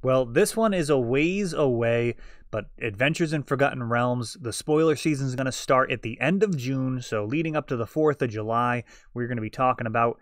Well, this one is a ways away, but Adventures in Forgotten Realms, the spoiler season is going to start at the end of June, so leading up to the 4th of July, we're going to be talking about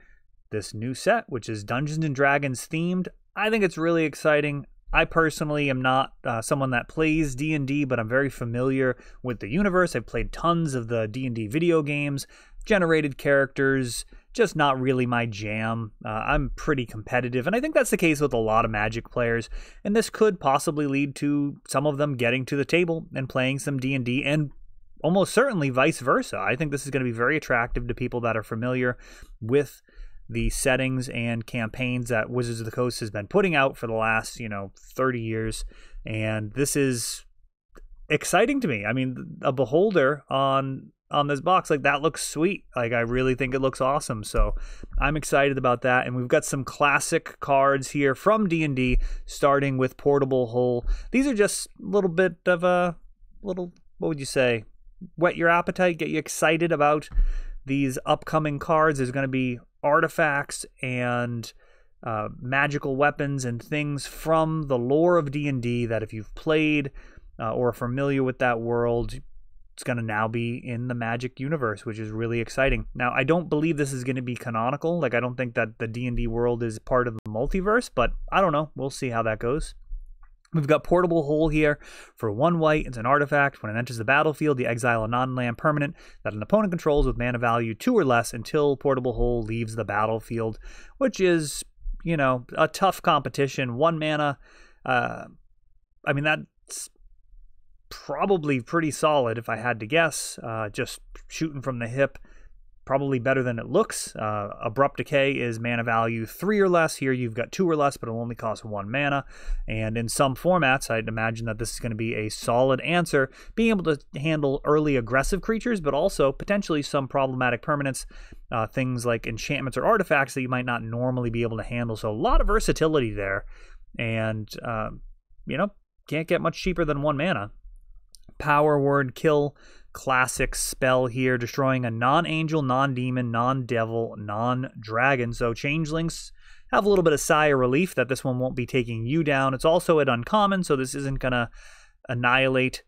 this new set, which is Dungeons & Dragons themed. I think it's really exciting. I personally am not someone that plays D&D, but I'm very familiar with the universe. I've played tons of the D&D video games, generated characters, just not really my jam. I'm pretty competitive, and I think that's the case with a lot of Magic players, and this could possibly lead to some of them getting to the table and playing some D&D, and almost certainly vice versa. I think this is going to be very attractive to people that are familiar with the settings and campaigns that Wizards of the Coast has been putting out for the last, 30 years. And this is exciting to me. I mean, a beholder on this box, like, that looks sweet. Like, I really think it looks awesome. So I'm excited about that. And we've got some classic cards here from D&D, starting with Portable Hull. These are just a little bit of a little, what would you say, whet your appetite, get you excited about these upcoming cards. There's going to be artifacts and magical weapons and things from the lore of D&D that if you've played or are familiar with that world, it's going to now be in the Magic universe, which is really exciting. Now, I don't believe this is going to be canonical. Like, I don't think that the D&D world is part of the multiverse, but I don't know. We'll see how that goes. We've got Portable Hull here for 1 white. It's an artifact. When it enters the battlefield, you exile a non-land permanent that an opponent controls with mana value 2 or less until Portable Hull leaves the battlefield, which is, a tough competition. 1 mana, I mean, that's probably pretty solid if I had to guess. Just shooting from the hip. Probably better than it looks. Abrupt Decay is mana value 3 or less. Here you've got 2 or less, but it'll only cost 1 mana. And in some formats, I'd imagine that this is going to be a solid answer, being able to handle early aggressive creatures, but also potentially some problematic permanents, things like enchantments or artifacts that you might not normally be able to handle. So a lot of versatility there. And, can't get much cheaper than 1 mana. Power Word Kill. Classic spell here, destroying a non-angel, non-demon, non-devil, non-dragon. So changelings have a little bit of sigh of relief that this one won't be taking you down. It's also an uncommon, so this isn't going to annihilate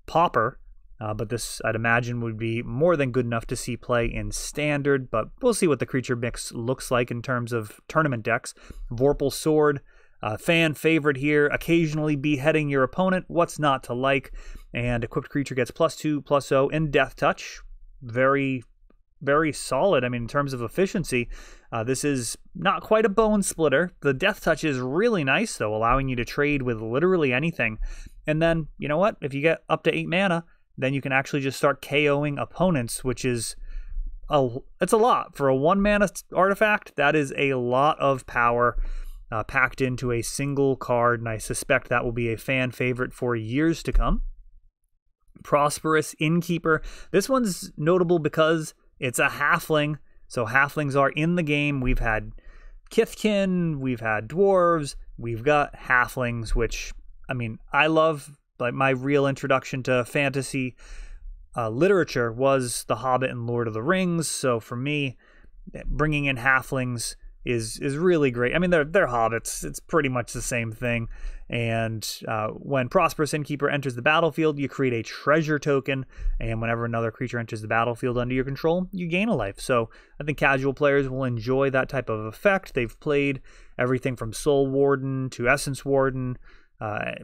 Pauper, but this, I'd imagine, would be more than good enough to see play in Standard, but we'll see what the creature mix looks like in terms of tournament decks. Vorpal Sword, fan favorite here, occasionally beheading your opponent. What's not to like? And equipped creature gets +2/+0 in Death Touch. Very, very solid. I mean, in terms of efficiency, this is not quite a bone splitter. The Death Touch is really nice, though, allowing you to trade with literally anything. And then, you know what? If you get up to 8 mana, then you can actually just start KOing opponents, which is it's a lot. For a 1 mana artifact, that is a lot of power packed into a single card, and I suspect that will be a fan favorite for years to come. Prosperous Innkeeper. This one's notable because it's a halfling, so halflings are in the game. We've had Kithkin, we've had dwarves, we've got halflings, which, I mean, I love. Like, my real introduction to fantasy literature was The Hobbit and Lord of the Rings, so for me, bringing in halflings is really great. I mean, they're hobbits. It's pretty much the same thing. And when Prosperous Innkeeper enters the battlefield, you create a treasure token, and whenever another creature enters the battlefield under your control, you gain a life. So I think casual players will enjoy that type of effect. They've played everything from Soul Warden to Essence Warden,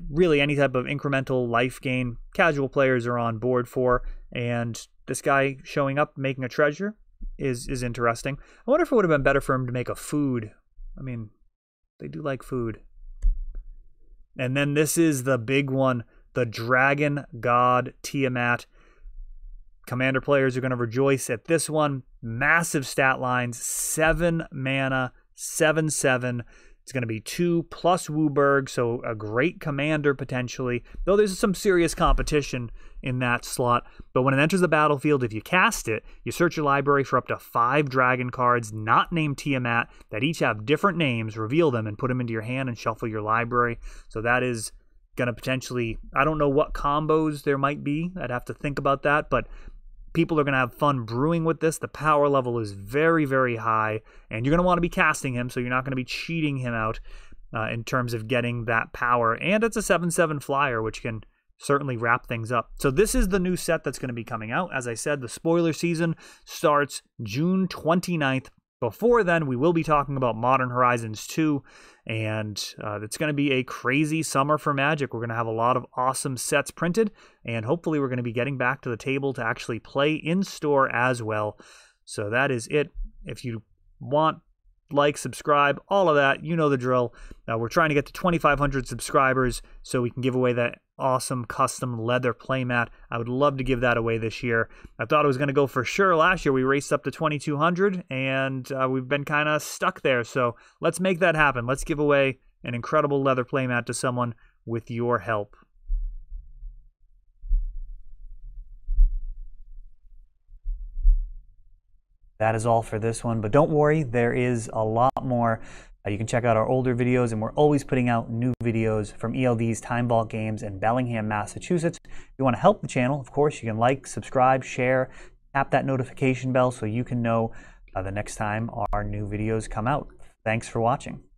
really any type of incremental life gain casual players are on board for, and this guy showing up making a treasure is interesting. I wonder if it would have been better for him to make a food. I mean, they do like food. And then this is the big one, the Dragon God Tiamat. Commander players are going to rejoice at this one. Massive stat lines, 7 mana, 7/7. It's going to be 2 plus Wooburg, so a great commander potentially, though there's some serious competition in that slot. But when it enters the battlefield, if you cast it, you search your library for up to 5 dragon cards not named Tiamat that each have different names, reveal them, and put them into your hand and shuffle your library. So that is going to potentially, I don't know what combos there might be. I'd have to think about that, but people are going to have fun brewing with this. The power level is very, very high, and you're going to want to be casting him, so you're not going to be cheating him out. in terms of getting that power. And it's a 7/7 flyer, which can certainly wrap things up. So this is the new set that's going to be coming out. As I said, the spoiler season starts June 29th. Before then, we will be talking about Modern Horizons 2, and it's going to be a crazy summer for Magic. We're going to have a lot of awesome sets printed, and hopefully we're going to be getting back to the table to actually play in store as well. So that is it. If you want, like, subscribe, all of that, you know the drill. We're trying to get to 2,500 subscribers so we can give away that awesome custom leather playmat. I would love to give that away this year. I thought it was going to go for sure last year. We raced up to 2,200, and we've been kind of stuck there. So let's make that happen. Let's give away an incredible leather playmat to someone with your help. That is all for this one, but don't worry, there is a lot more. You can check out our older videos, and we're always putting out new videos from ELD's Time Vault Games in Bellingham, Massachusetts. If you want to help the channel, of course, you can like, subscribe, share, tap that notification bell so you can know the next time our new videos come out. Thanks for watching.